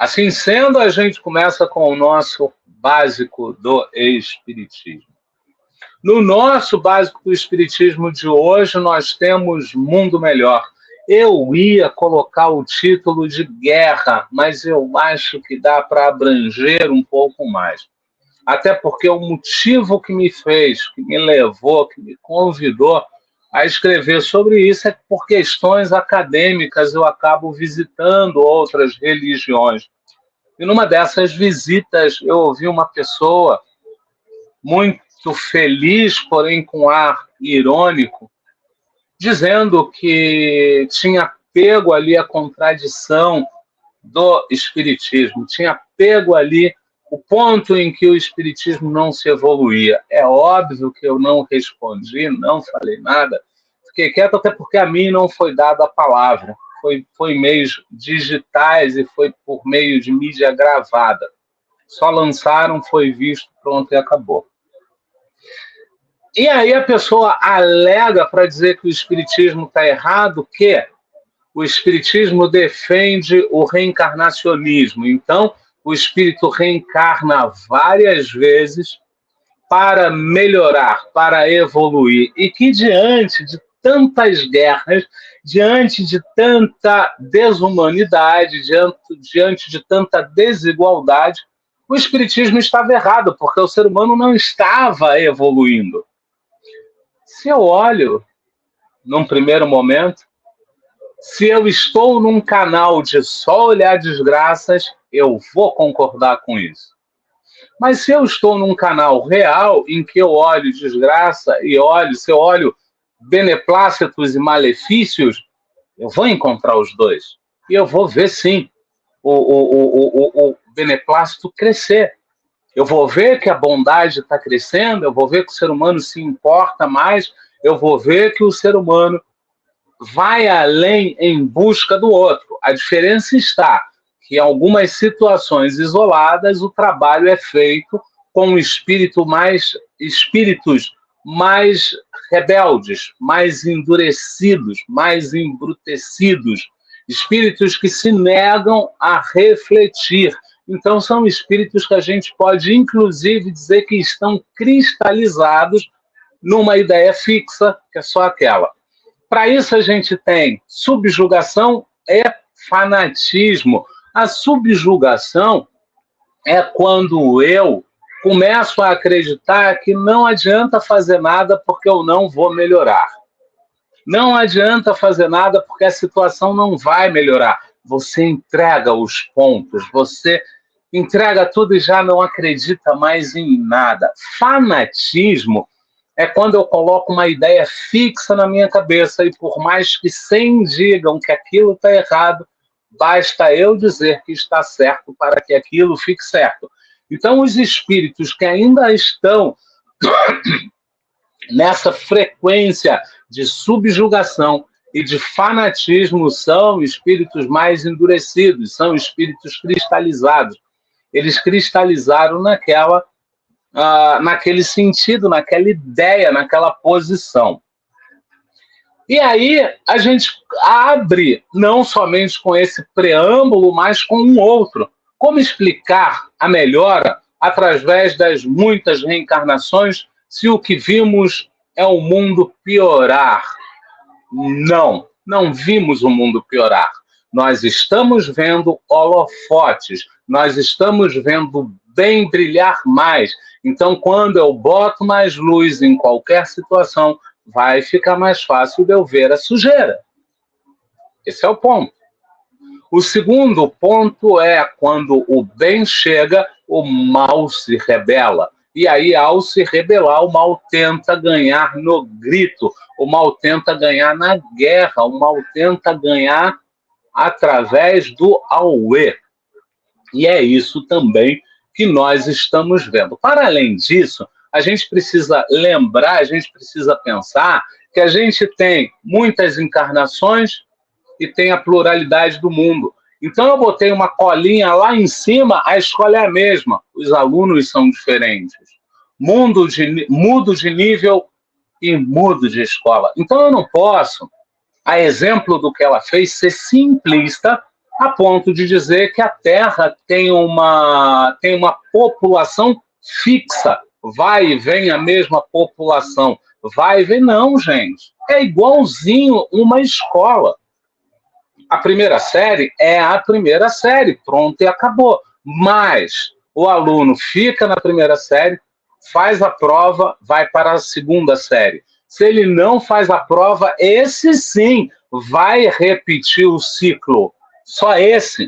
Assim sendo, a gente começa com o nosso básico do Espiritismo. No nosso básico do Espiritismo de hoje, nós temos Mundo Melhor. Eu ia colocar o título de Guerra, mas eu acho que dá para abranger um pouco mais. Até porque o motivo que me fez, que me levou, que me convidou a escrever sobre isso é que por questões acadêmicas eu acabo visitando outras religiões. E numa dessas visitas eu ouvi uma pessoa muito feliz, porém com ar irônico, dizendo que tinha pego ali a contradição do Espiritismo, tinha pego ali o ponto em que o Espiritismo não se evoluía. É óbvio que eu não respondi, não falei nada, fiquei quieto até porque a mim não foi dada a palavra. Foi meios digitais e foi por meio de mídia gravada. Só lançaram, foi visto, pronto e acabou. E aí a pessoa alega para dizer que o Espiritismo está errado, que o Espiritismo defende o reencarnacionismo. Então, o espírito reencarna várias vezes para melhorar, para evoluir. E que diante de tantas guerras, diante de tanta desumanidade, diante de tanta desigualdade, o Espiritismo estava errado, porque o ser humano não estava evoluindo. Se eu olho, num primeiro momento, se eu estou num canal de só olhar desgraças, eu vou concordar com isso. Mas se eu estou num canal real, em que eu olho desgraça e se eu olho beneplácitos e malefícios, eu vou encontrar os dois. E eu vou ver, sim, o beneplácito crescer. Eu vou ver que a bondade está crescendo, eu vou ver que o ser humano se importa mais, eu vou ver que o ser humano vai além em busca do outro. A diferença está que em algumas situações isoladas o trabalho é feito com espíritos mais rebeldes, mais endurecidos, mais embrutecidos, espíritos que se negam a refletir. Então são espíritos que a gente pode inclusive dizer que estão cristalizados numa ideia fixa, que é só aquela. Para isso a gente tem subjugação e fanatismo. A subjugação é quando eu começo a acreditar que não adianta fazer nada porque eu não vou melhorar. Não adianta fazer nada porque a situação não vai melhorar. Você entrega os pontos, você entrega tudo e já não acredita mais em nada. Fanatismo é quando eu coloco uma ideia fixa na minha cabeça e por mais que 100 digam que aquilo está errado, basta eu dizer que está certo para que aquilo fique certo. Então, os espíritos que ainda estão nessa frequência de subjugação e de fanatismo são espíritos mais endurecidos, são espíritos cristalizados. Eles cristalizaram naquele sentido, naquela ideia, naquela posição. E aí a gente abre, não somente com esse preâmbulo, mas com um outro. Como explicar a melhora através das muitas reencarnações se o que vimos é o mundo piorar? Não vimos o mundo piorar. Nós estamos vendo holofotes, nós estamos vendo bem brilhar mais. Então, quando eu boto mais luz em qualquer situação, vai ficar mais fácil de eu ver a sujeira. Esse é o ponto. O segundo ponto é quando o bem chega, o mal se rebela. E aí, ao se rebelar, o mal tenta ganhar no grito, o mal tenta ganhar na guerra, o mal tenta ganhar através do auê. E é isso também que nós estamos vendo. Para além disso, a gente precisa lembrar, a gente precisa pensar que a gente tem muitas encarnações e tem a pluralidade do mundo. Então eu botei uma colinha lá em cima, a escola é a mesma, os alunos são diferentes. Mudo de nível e mudo de escola. Então eu não posso, a exemplo do que ela fez, ser simplista a ponto de dizer que a Terra tem uma população fixa. Vai e vem a mesma população. Vai e vem, não, gente. É igualzinho uma escola. A primeira série é a primeira série, pronto e acabou. Mas o aluno fica na primeira série, faz a prova, vai para a segunda série. Se ele não faz a prova, esse sim vai repetir o ciclo. Só esse.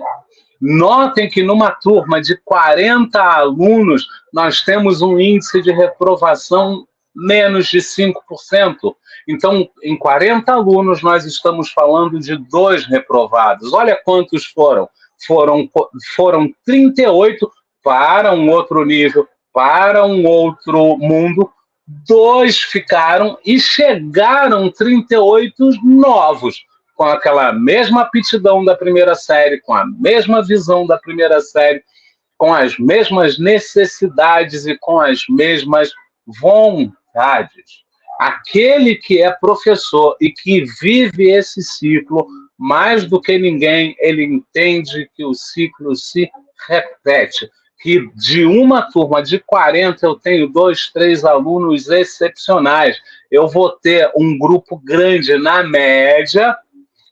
Notem que numa turma de 40 alunos, nós temos um índice de reprovação menos de 5%. Então, em 40 alunos, nós estamos falando de 2 reprovados. Olha quantos foram. Foram 38 para um outro nível, para um outro mundo. 2 ficaram e chegaram 38 novos, com aquela mesma aptidão da primeira série, com a mesma visão da primeira série, com as mesmas necessidades e com as mesmas vontades. Aquele que é professor e que vive esse ciclo, mais do que ninguém, ele entende que o ciclo se repete, que de uma turma de 40 eu tenho 2, 3 alunos excepcionais. Eu vou ter um grupo grande na média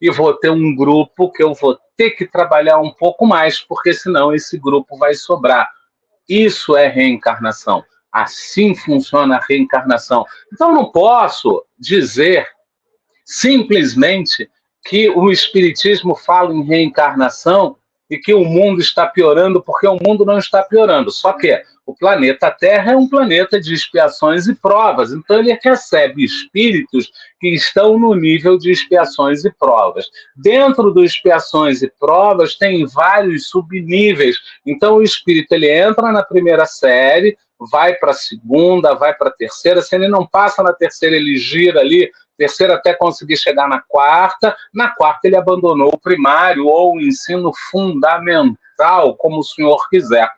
e vou ter um grupo que eu vou ter que trabalhar um pouco mais, porque senão esse grupo vai sobrar. Isso é reencarnação. Assim funciona a reencarnação. Então, eu não posso dizer simplesmente que o Espiritismo fala em reencarnação e que o mundo está piorando, porque o mundo não está piorando. Só que o planeta Terra é um planeta de expiações e provas. Então, ele recebe espíritos que estão no nível de expiações e provas. Dentro do expiações e provas, tem vários subníveis. Então, o espírito ele entra na primeira série, vai para a segunda, vai para a terceira. Se ele não passa na terceira, ele gira ali, terceira até conseguir chegar na quarta. Na quarta, ele abandonou o primário ou o ensino fundamental, como o senhor quiser.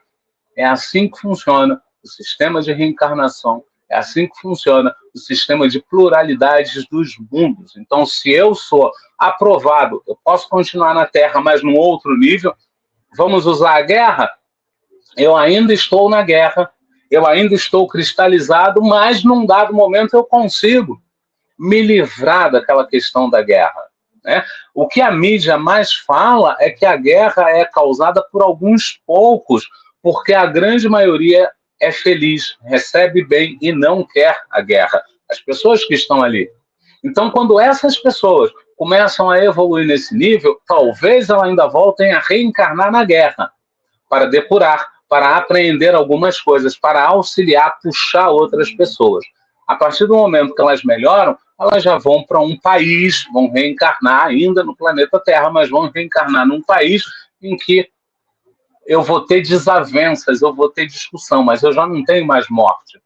É assim que funciona o sistema de reencarnação. É assim que funciona o sistema de pluralidades dos mundos. Então, se eu sou aprovado, eu posso continuar na Terra, mas num outro nível. Vamos usar a guerra? Eu ainda estou na guerra, eu ainda estou cristalizado, mas num dado momento eu consigo me livrar daquela questão da guerra, né? O que a mídia mais fala é que a guerra é causada por alguns poucos, porque a grande maioria é feliz, recebe bem e não quer a guerra. As pessoas que estão ali. Então, quando essas pessoas começam a evoluir nesse nível, talvez elas ainda voltem a reencarnar na guerra, para depurar, para aprender algumas coisas, para auxiliar, puxar outras pessoas. A partir do momento que elas melhoram, elas já vão para um país, vão reencarnar ainda no planeta Terra, mas vão reencarnar num país em que eu vou ter desavenças, eu vou ter discussão, mas eu já não tenho mais morte.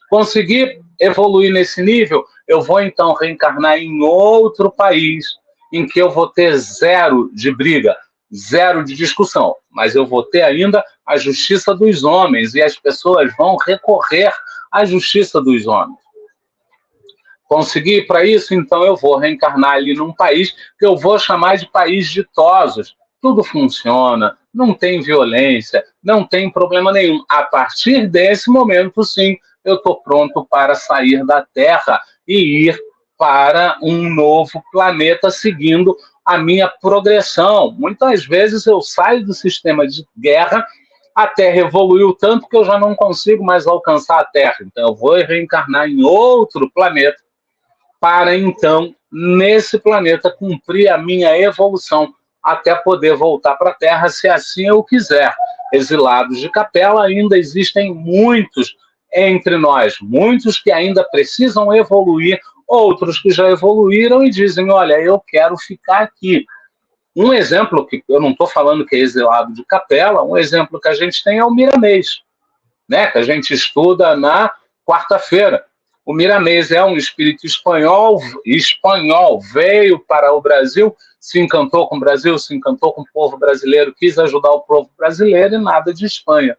Conseguir evoluir nesse nível, eu vou então reencarnar em outro país em que eu vou ter 0 de briga, 0 de discussão, mas eu vou ter ainda a justiça dos homens e as pessoas vão recorrer à justiça dos homens. Conseguir para isso, então eu vou reencarnar ali num país que eu vou chamar de país ditosos. Tudo funciona, não tem violência, não tem problema nenhum. A partir desse momento, sim, eu estou pronto para sair da Terra e ir para um novo planeta seguindo a minha progressão. Muitas vezes eu saio do sistema de guerra, a Terra evoluiu tanto que eu já não consigo mais alcançar a Terra. Então eu vou reencarnar em outro planeta para então, nesse planeta, cumprir a minha evolução até poder voltar para a Terra, se assim eu quiser. Exilados de capela, ainda existem muitos entre nós, muitos que ainda precisam evoluir, outros que já evoluíram e dizem, olha, eu quero ficar aqui. Um exemplo, que eu não estou falando que é exilado de capela, um exemplo que a gente tem é o Miramês, né, que a gente estuda na quarta-feira. O Miramês é um espírito espanhol, veio para o Brasil, se encantou com o Brasil, se encantou com o povo brasileiro, quis ajudar o povo brasileiro e nada de Espanha.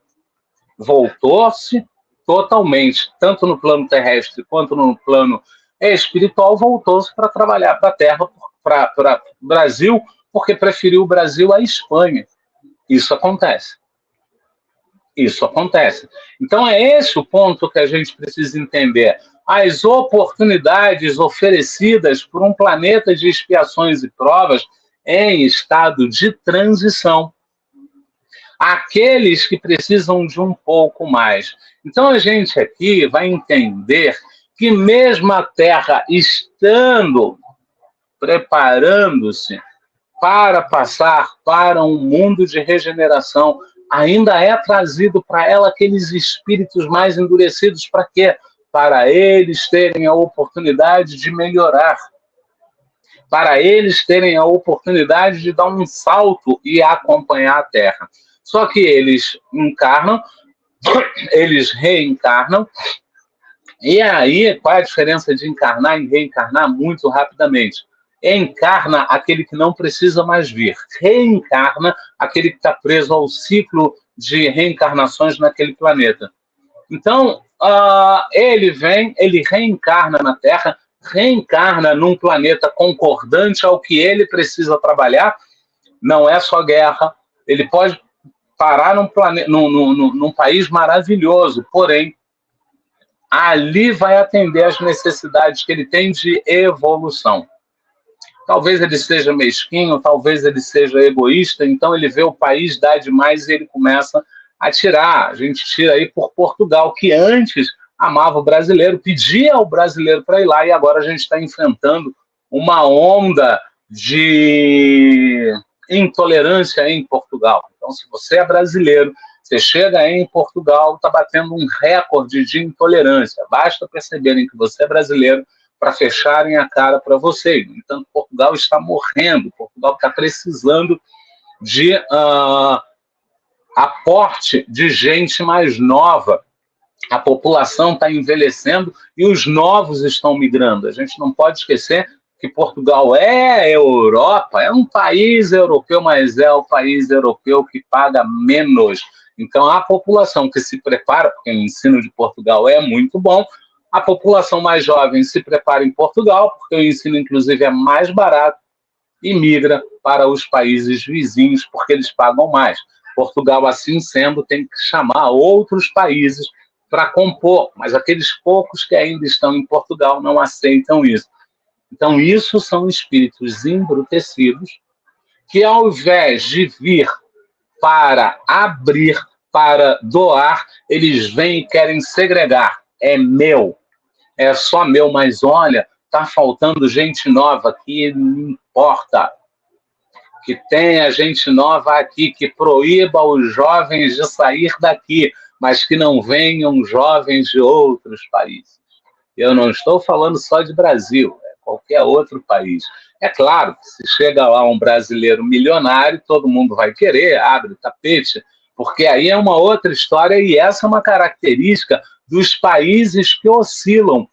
Voltou-se totalmente, tanto no plano terrestre quanto no plano espiritual, voltou-se para trabalhar para a Terra, para o Brasil, porque preferiu o Brasil à Espanha. Isso acontece. Isso acontece. Então é esse o ponto que a gente precisa entender. As oportunidades oferecidas por um planeta de expiações e provas em estado de transição. Aqueles que precisam de um pouco mais. Então a gente aqui vai entender que mesmo a Terra estando preparando-se para passar para um mundo de regeneração, ainda é trazido para ela aqueles espíritos mais endurecidos. Para quê? Para eles terem a oportunidade de melhorar. Para eles terem a oportunidade de dar um salto e acompanhar a Terra. Só que eles encarnam, eles reencarnam. E aí, qual é a diferença de encarnar e reencarnar? Muito rapidamente. Encarna aquele que não precisa mais vir. Reencarna aquele que está preso ao ciclo de reencarnações naquele planeta. Então, ele vem, ele reencarna na Terra, reencarna num planeta concordante ao que ele precisa trabalhar. Não é só guerra. Ele pode parar num país maravilhoso, porém, ali vai atender às necessidades que ele tem de evolução. Talvez ele seja mesquinho, talvez ele seja egoísta, então ele vê o país dar demais e ele começa a tirar. A gente tira aí por Portugal, que antes amava o brasileiro, pedia ao brasileiro para ir lá, e agora a gente está enfrentando uma onda de intolerância em Portugal. Então, se você é brasileiro, você chega em Portugal, está batendo um recorde de intolerância. Basta perceberem que você é brasileiro para fecharem a cara para você. No entanto, Portugal está morrendo. Portugal está precisando de aporte de gente mais nova. A população está envelhecendo e os novos estão migrando. A gente não pode esquecer que Portugal é Europa, é um país europeu, mas é o país europeu que paga menos. Então, a população que se prepara, porque o ensino de Portugal é muito bom, a população mais jovem se prepara em Portugal, porque o ensino, inclusive, é mais barato, e migra para os países vizinhos, porque eles pagam mais. Portugal, assim sendo, tem que chamar outros países para compor, mas aqueles poucos que ainda estão em Portugal não aceitam isso. Então, isso são espíritos embrutecidos que, ao invés de vir para abrir, para doar, eles vêm e querem segregar. É meu, é só meu, mas olha, está faltando gente nova aqui, não importa. Que tenha gente nova aqui, que proíba os jovens de sair daqui, mas que não venham jovens de outros países. Eu não estou falando só de Brasil, é qualquer outro país. É claro que se chega lá um brasileiro milionário, todo mundo vai querer, abre o tapete, porque aí é uma outra história, e essa é uma característica dos países que oscilam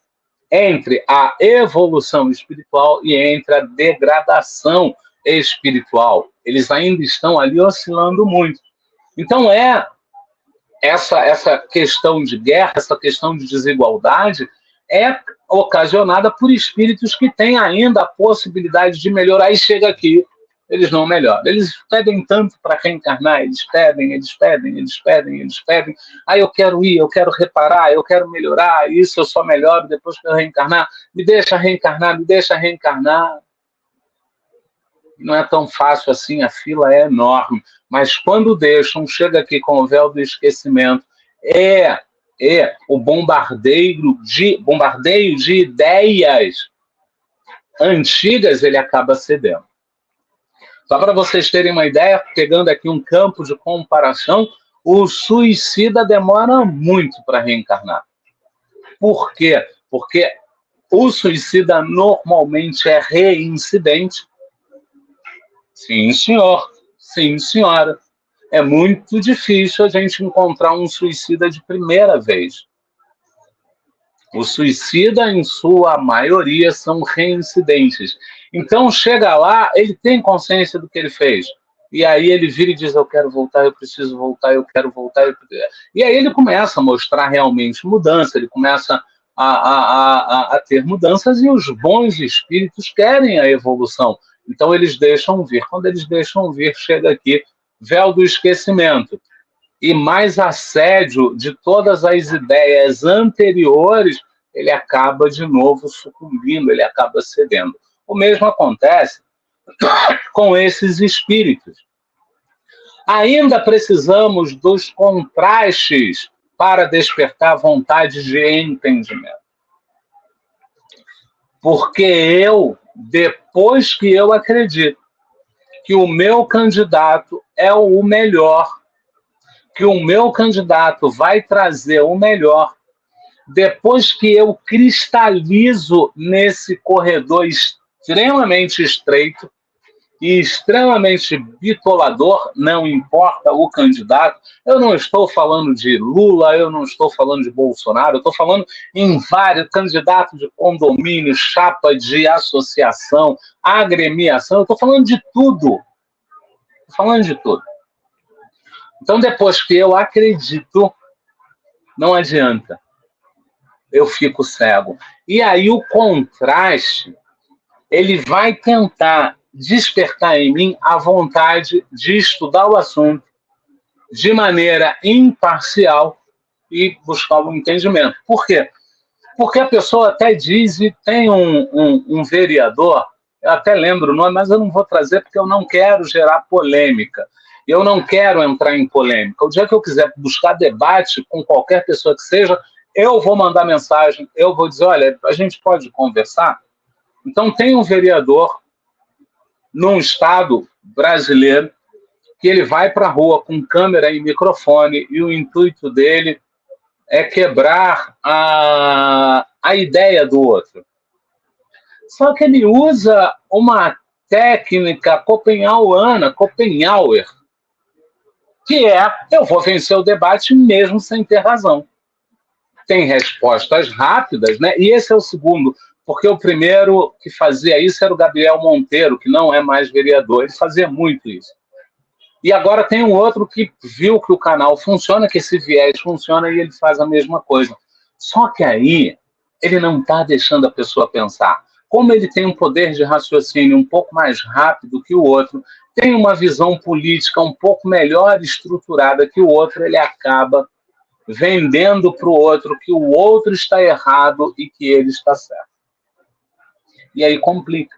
entre a evolução espiritual e entre a degradação espiritual. Eles ainda estão ali oscilando muito. Então, essa questão de guerra, essa questão de desigualdade, é ocasionada por espíritos que têm ainda a possibilidade de melhorar, e chega aqui, eles não melhoram. Eles pedem tanto para reencarnar, eles pedem. Aí eu quero ir, eu quero reparar, eu quero melhorar, isso eu só melhoro depois que eu reencarnar. Me deixa reencarnar. Não é tão fácil assim, a fila é enorme. Mas quando deixam, chega aqui com o véu do esquecimento, o bombardeio de ideias antigas, ele acaba cedendo. Só para vocês terem uma ideia, pegando aqui um campo de comparação, o suicida demora muito para reencarnar. Por quê? Porque o suicida normalmente é reincidente. Sim, senhor. Sim, senhora. É muito difícil a gente encontrar um suicida de primeira vez. O suicida, em sua maioria, são reincidentes. Então, chega lá, ele tem consciência do que ele fez. E aí ele vira e diz, eu quero voltar, eu preciso voltar, eu quero voltar. E aí ele começa a mostrar realmente mudança, ele começa a ter mudanças, e os bons espíritos querem a evolução. Então eles deixam vir. Quando eles deixam vir, chega aqui, véu do esquecimento. E mais assédio de todas as ideias anteriores, ele acaba de novo sucumbindo, ele acaba cedendo. O mesmo acontece com esses espíritos. Ainda precisamos dos contrastes para despertar vontade de entendimento. Porque depois que eu acredito que o meu candidato é o melhor, que o meu candidato vai trazer o melhor, depois que eu cristalizo nesse corredor extremamente estreito e extremamente bitolador, não importa o candidato, eu não estou falando de Lula, eu não estou falando de Bolsonaro, eu estou falando em vários candidatos de condomínio, chapa de associação, agremiação, eu estou falando de tudo. Estou falando de tudo. Então, depois que eu acredito, não adianta. Eu fico cego. E aí o contraste, ele vai tentar despertar em mim a vontade de estudar o assunto de maneira imparcial e buscar um entendimento. Por quê? Porque a pessoa até diz, e tem um vereador, eu até lembro o nome, mas eu não vou trazer porque eu não quero gerar polêmica. Eu não quero entrar em polêmica. O dia que eu quiser buscar debate com qualquer pessoa que seja, eu vou mandar mensagem, eu vou dizer, olha, a gente pode conversar? Então tem um vereador num estado brasileiro que ele vai para a rua com câmera e microfone e o intuito dele é quebrar a ideia do outro. Só que ele usa uma técnica Schopenhauer, que é, eu vou vencer o debate mesmo sem ter razão. Tem respostas rápidas, né? E esse é o segundo, porque o primeiro que fazia isso era o Gabriel Monteiro, que não é mais vereador, ele fazia muito isso. E agora tem um outro que viu que o canal funciona, que esse viés funciona e ele faz a mesma coisa. Só que aí ele não está deixando a pessoa pensar. Como ele tem um poder de raciocínio um pouco mais rápido que o outro, tem uma visão política um pouco melhor estruturada que o outro, ele acaba vendendo para o outro que o outro está errado e que ele está certo. E aí complica.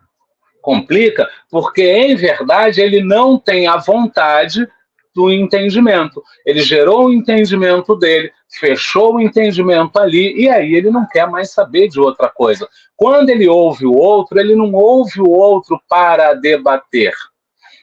Complica porque, em verdade, ele não tem a vontade do entendimento. Ele gerou o entendimento dele, fechou o entendimento ali, e aí ele não quer mais saber de outra coisa. Quando ele ouve o outro, ele não ouve o outro para debater.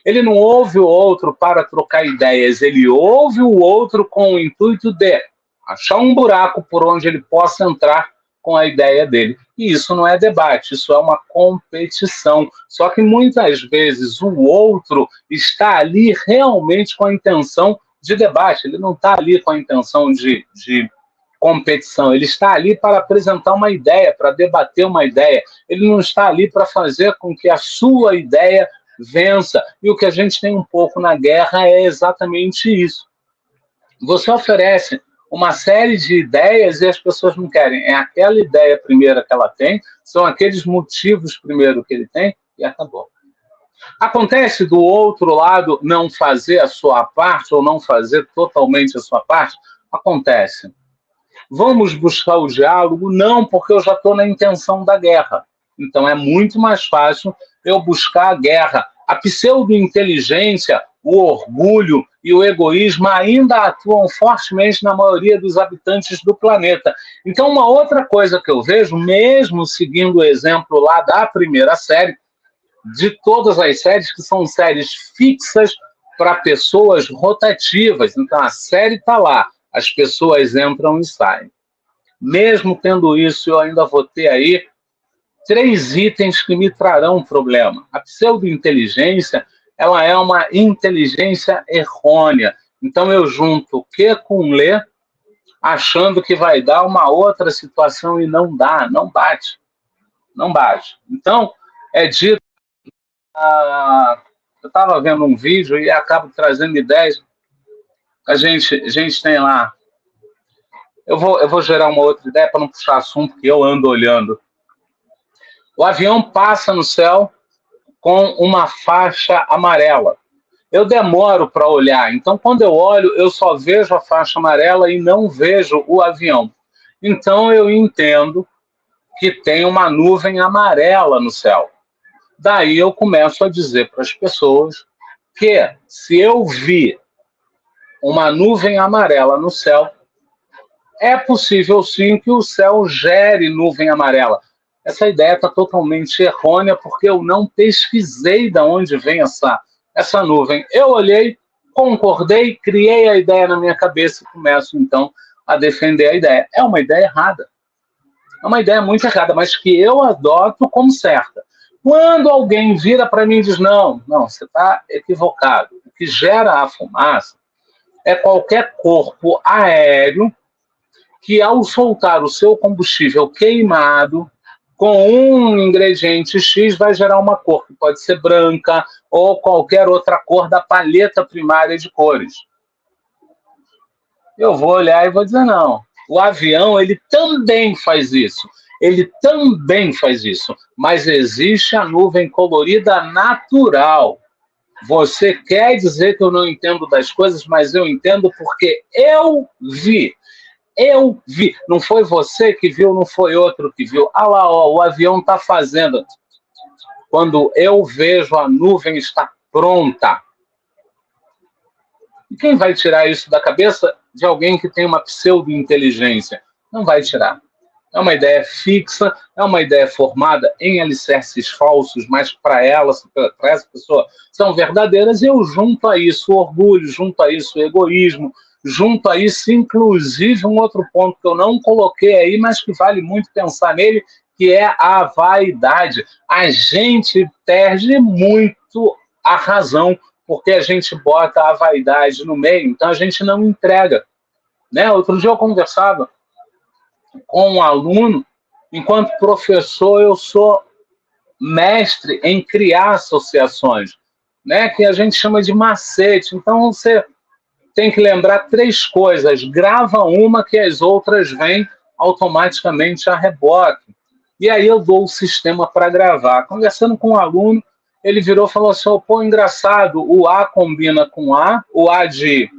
Ele não ouve o outro para trocar ideias, ele ouve o outro com o intuito de achar um buraco por onde ele possa entrar com a ideia dele. E isso não é debate, isso é uma competição. Só que muitas vezes o outro está ali realmente com a intenção de debate, ele não está ali com a intenção de competição, ele está ali para apresentar uma ideia, para debater uma ideia, ele não está ali para fazer com que a sua ideia vença. E o que a gente tem um pouco na guerra é exatamente isso. Você oferece uma série de ideias e as pessoas não querem. É aquela ideia primeira que ela tem, são aqueles motivos primeiro que ele tem e acabou. Acontece do outro lado não fazer a sua parte ou não fazer totalmente a sua parte? Acontece. Vamos buscar o diálogo? Não, porque eu já estou na intenção da guerra. Então é muito mais fácil eu buscar a guerra. A pseudo-inteligência, o orgulho e o egoísmo ainda atuam fortemente na maioria dos habitantes do planeta. Então, uma outra coisa que eu vejo, mesmo seguindo o exemplo lá da primeira série, de todas as séries, que são séries fixas para pessoas rotativas. Então, a série está lá, as pessoas entram e saem. Mesmo tendo isso, eu ainda vou ter aí 3 itens que me trarão problema. A pseudo-inteligência, ela é uma inteligência errônea. Então eu junto o que com lê, achando que vai dar uma outra situação e não dá, não bate. Não bate. Então, é dito... eu estava vendo um vídeo e acabo trazendo ideias. A gente tem lá... Eu vou gerar uma outra ideia para não puxar assunto que eu ando olhando. O avião passa no céu, com uma faixa amarela. Eu demoro para olhar, então quando eu olho, eu só vejo a faixa amarela e não vejo o avião. Então eu entendo que tem uma nuvem amarela no céu. Daí eu começo a dizer para as pessoas que se eu vi uma nuvem amarela no céu, é possível sim que o céu gere nuvem amarela. Essa ideia está totalmente errônea, porque eu não pesquisei de onde vem essa nuvem. Eu olhei, concordei, criei a ideia na minha cabeça e começo, então, a defender a ideia. É uma ideia errada. É uma ideia muito errada, mas que eu adoto como certa. Quando alguém vira para mim e diz, não, você está equivocado. O que gera a fumaça é qualquer corpo aéreo que, ao soltar o seu combustível queimado, com um ingrediente X, vai gerar uma cor, que pode ser branca ou qualquer outra cor da paleta primária de cores. Eu vou olhar e vou dizer, não. O avião, ele também faz isso. Ele também faz isso. Mas existe a nuvem colorida natural. Você quer dizer que eu não entendo das coisas, mas eu entendo porque eu vi. Eu vi. Não foi você que viu, não foi outro que viu. Ah lá, ó, o avião está fazendo. Quando eu vejo a nuvem está pronta. E quem vai tirar isso da cabeça de alguém que tem uma pseudo-inteligência? Não vai tirar. É uma ideia fixa, é uma ideia formada em alicerces falsos, mas para essa pessoa, são verdadeiras, e eu junto a isso o orgulho, junto a isso o egoísmo, junto a isso, inclusive, um outro ponto que eu não coloquei aí, mas que vale muito pensar nele, que é a vaidade. A gente perde muito a razão, porque a gente bota a vaidade no meio, então a gente não entrega. Né? Outro dia eu conversava com um aluno, enquanto professor eu sou mestre em criar associações, né? Que a gente chama de macete. Então você tem que lembrar 3 coisas, grava uma que as outras vêm automaticamente a reboque. E aí eu dou o sistema para gravar. Conversando com um aluno, ele virou e falou assim, pô, engraçado, o A combina com A, o A de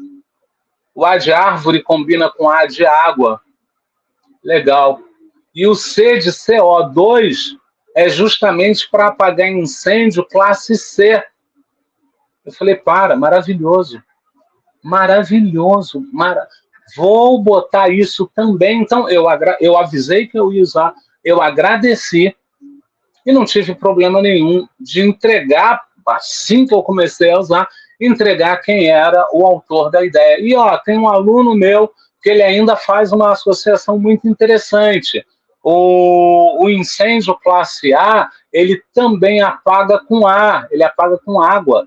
árvore combina com A de água. Legal. E o C de CO2 é justamente para apagar incêndio classe C. Eu falei, maravilhoso. Maravilhoso. Vou botar isso também. Então, eu avisei que eu ia usar, eu agradeci e não tive problema nenhum de entregar, assim que eu comecei a usar, entregar quem era o autor da ideia. E, tem um aluno meu que ele ainda faz uma associação muito interessante. O incêndio classe A, ele também apaga com ar, ele apaga com água.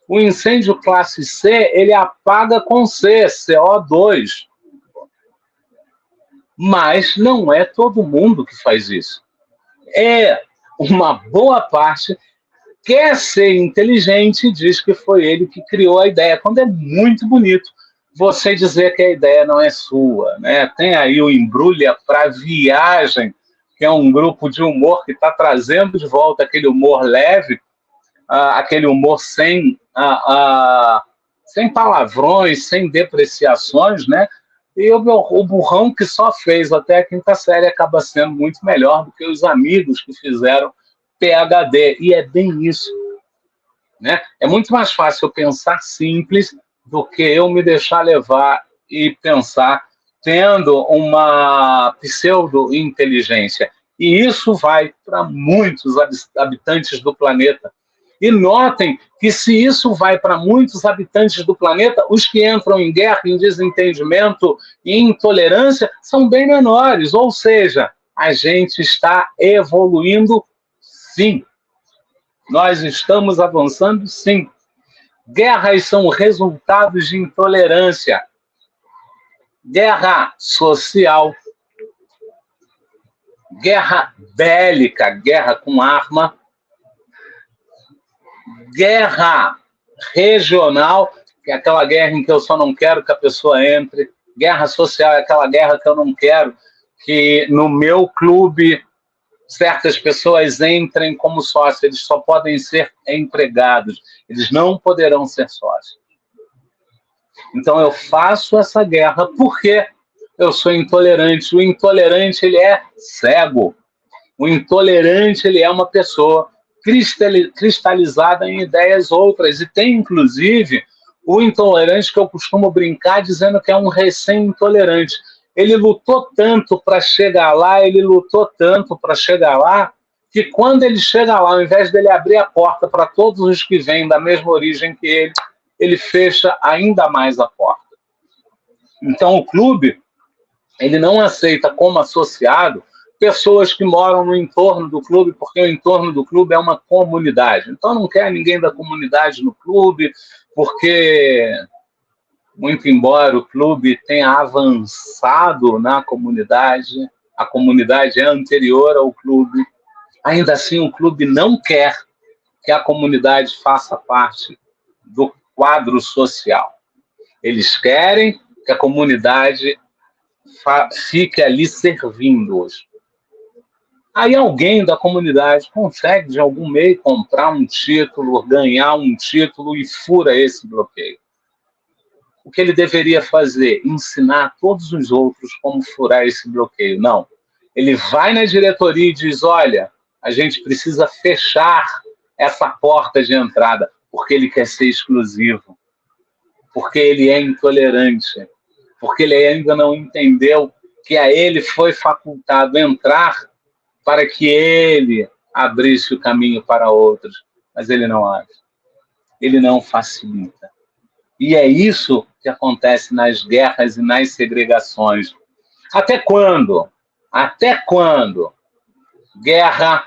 O incêndio classe C, ele apaga com C, CO2. Mas não é todo mundo que faz isso. É uma boa parte quer ser inteligente e diz que foi ele que criou a ideia, quando é muito bonito você dizer que a ideia não é sua, né? Tem aí o Embrulha para Viagem, que é um grupo de humor que está trazendo de volta aquele humor leve, aquele humor sem palavrões, sem depreciações, né? E o burrão que só fez até a 5ª série acaba sendo muito melhor do que os amigos que fizeram PhD. E é bem isso. Né? É muito mais fácil eu pensar simples do que eu me deixar levar e pensar tendo uma pseudo-inteligência. E isso vai para muitos habitantes do planeta. E notem que se isso vai para muitos habitantes do planeta, os que entram em guerra, em desentendimento e intolerância são bem menores. Ou seja, a gente está evoluindo, sim. Nós estamos avançando, sim. Guerras são resultados de intolerância. Guerra social, guerra bélica, guerra com arma, guerra regional, que é aquela guerra em que eu só não quero que a pessoa entre. Guerra social é aquela guerra que eu não quero que no meu clube certas pessoas entrem como sócios, eles só podem ser empregados, eles não poderão ser sócios. Então eu faço essa guerra porque eu sou intolerante. O intolerante, ele é cego. O intolerante, ele é uma pessoa cristalizada em ideias outras. E tem, inclusive, o intolerante que eu costumo brincar dizendo que é um recém-intolerante. Ele lutou tanto para chegar lá, que quando ele chega lá, ao invés dele abrir a porta para todos os que vêm da mesma origem que ele fecha ainda mais a porta. Então, o clube, ele não aceita como associado pessoas que moram no entorno do clube, porque o entorno do clube é uma comunidade. Então, não quer ninguém da comunidade no clube, porque, muito embora o clube tenha avançado na comunidade, a comunidade é anterior ao clube, ainda assim o clube não quer que a comunidade faça parte do quadro social. Eles querem que a comunidade fique ali servindo-os. Aí alguém da comunidade consegue, de algum meio, comprar um título, ganhar um título e fura esse bloqueio. O que ele deveria fazer? Ensinar a todos os outros como furar esse bloqueio. Não. Ele vai na diretoria e diz, olha, a gente precisa fechar essa porta de entrada, porque ele quer ser exclusivo, porque ele é intolerante, porque ele ainda não entendeu que a ele foi facultado entrar para que ele abrisse o caminho para outros. Mas ele não abre. Ele não facilita. E é isso que acontece nas guerras e nas segregações. Até quando? Até quando? Guerra,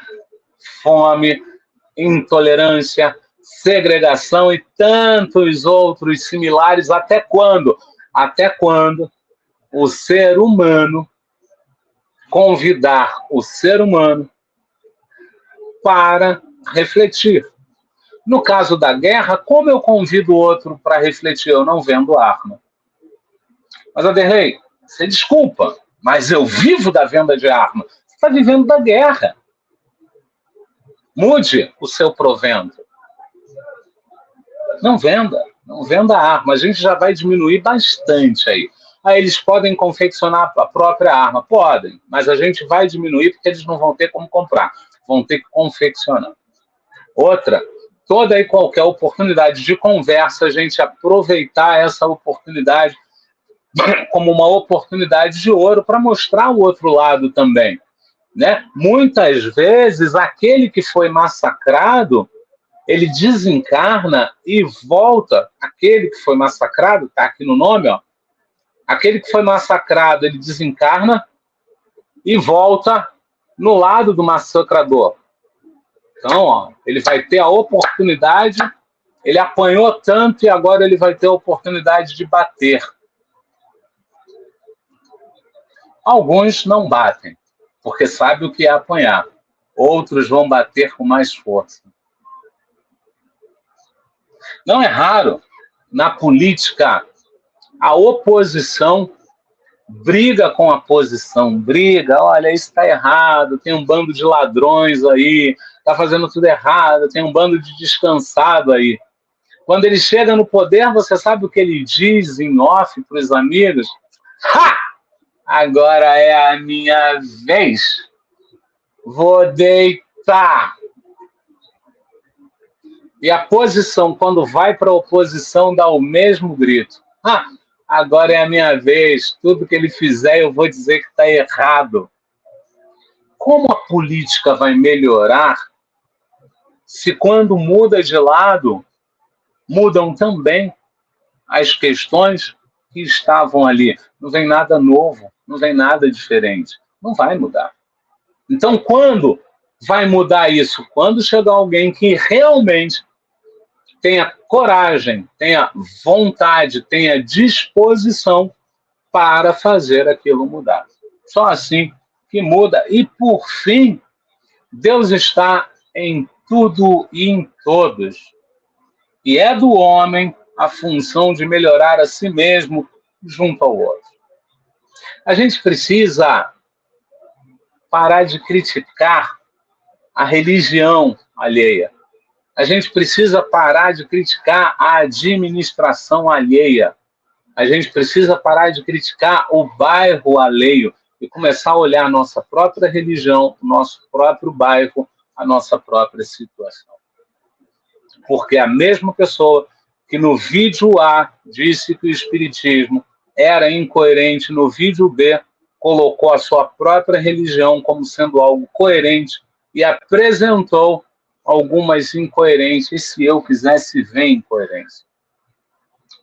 fome, intolerância, segregação e tantos outros similares. Até quando? Até quando o ser humano convidar o ser humano para refletir. No caso da guerra, como eu convido o outro para refletir? Eu não vendo arma. Mas, Aderlei, você desculpa, mas eu vivo da venda de arma. Você está vivendo da guerra. Mude o seu provento. Não venda arma. A gente já vai diminuir bastante aí. Aí eles podem confeccionar a própria arma. Podem, mas a gente vai diminuir porque eles não vão ter como comprar. Vão ter que confeccionar. Outra, toda e qualquer oportunidade de conversa, a gente aproveitar essa oportunidade como uma oportunidade de ouro para mostrar o outro lado também. Né? Muitas vezes, aquele que foi massacrado, ele desencarna e volta. Aquele que foi massacrado, está aqui no nome, ó. Aquele que foi massacrado, ele desencarna e volta no lado do massacrador. Então, ó, ele vai ter a oportunidade, ele apanhou tanto e agora ele vai ter a oportunidade de bater. Alguns não batem, porque sabem o que é apanhar. Outros vão bater com mais força. Não é raro, na política, a oposição briga com a posição, briga, olha, isso está errado, tem um bando de ladrões aí, está fazendo tudo errado, tem um bando de descansado aí. Quando ele chega no poder, você sabe o que ele diz em off para os amigos? Ha! Agora é a minha vez. Vou deitar. E a posição, quando vai para a oposição, dá o mesmo grito. Ah, agora é a minha vez. Tudo que ele fizer, eu vou dizer que está errado. Como a política vai melhorar se quando muda de lado, mudam também as questões que estavam ali? Não vem nada novo, não vem nada diferente. Não vai mudar. Então, quando vai mudar isso? Quando chegar alguém que realmente tenha coragem, tenha vontade, tenha disposição para fazer aquilo mudar. Só assim que muda. E, por fim, Deus está em tudo e em todos. E é do homem a função de melhorar a si mesmo junto ao outro. A gente precisa parar de criticar a religião alheia. A gente precisa parar de criticar a administração alheia. A gente precisa parar de criticar o bairro alheio e começar a olhar a nossa própria religião, o nosso próprio bairro, a nossa própria situação. Porque a mesma pessoa que no vídeo A disse que o Espiritismo era incoerente, no vídeo B colocou a sua própria religião como sendo algo coerente e apresentou algumas incoerências. E se eu quisesse ver incoerência?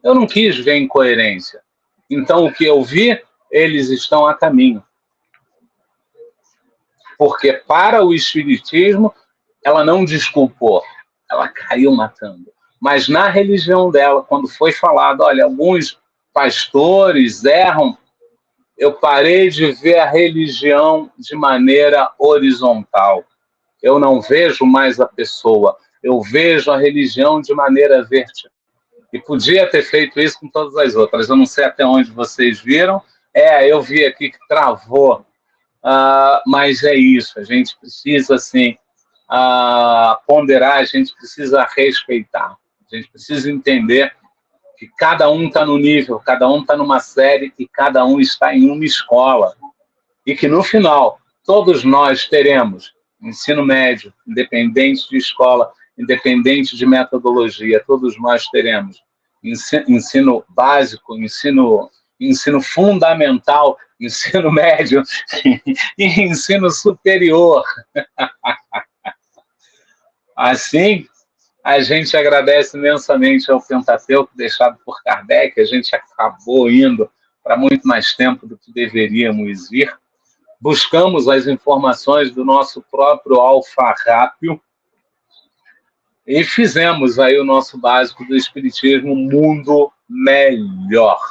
Eu não quis ver incoerência. Então, o que eu vi, eles estão a caminho. Porque para o Espiritismo, ela não desculpou, ela caiu matando. Mas na religião dela, quando foi falado, olha, alguns pastores erram, eu parei de ver a religião de maneira horizontal. Eu não vejo mais a pessoa, eu vejo a religião de maneira vertical. E podia ter feito isso com todas as outras. Eu não sei até onde vocês viram. Eu vi aqui que travou. Mas é isso. A gente precisa, assim, ponderar, a gente precisa respeitar. A gente precisa entender que cada um está no nível, cada um está numa série e cada um está em uma escola. E que, no final, todos nós teremos ensino médio, independente de escola, independente de metodologia, todos nós teremos ensino básico, ensino fundamental, ensino médio e ensino superior. Assim, a gente agradece imensamente ao Pentateuco deixado por Kardec. A gente acabou indo para muito mais tempo do que deveríamos ir. Buscamos as informações do nosso próprio alfarrápio e fizemos aí o nosso básico do Espiritismo Mundo Melhor.